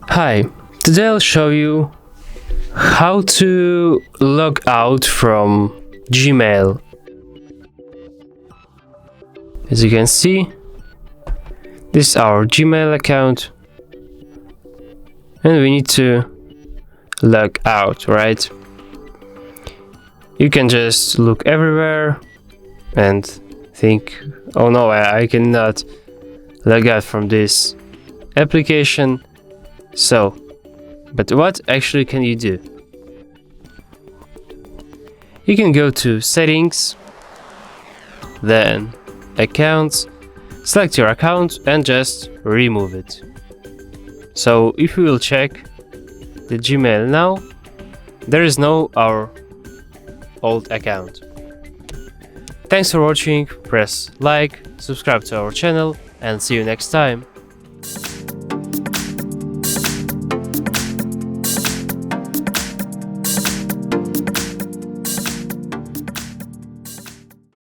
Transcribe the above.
Hi, today I'll show you how to log out from Gmail. As you can see, this is our Gmail account and we need to log out, right? You can just look everywhere and think, oh no, I cannot log out from this application. So, but what actually can you do? You can go to settings, then accounts, select your account and just remove it. So if we will check the Gmail now, there is no our old account. Thanks for watching, press like, subscribe to our channel and see you next time.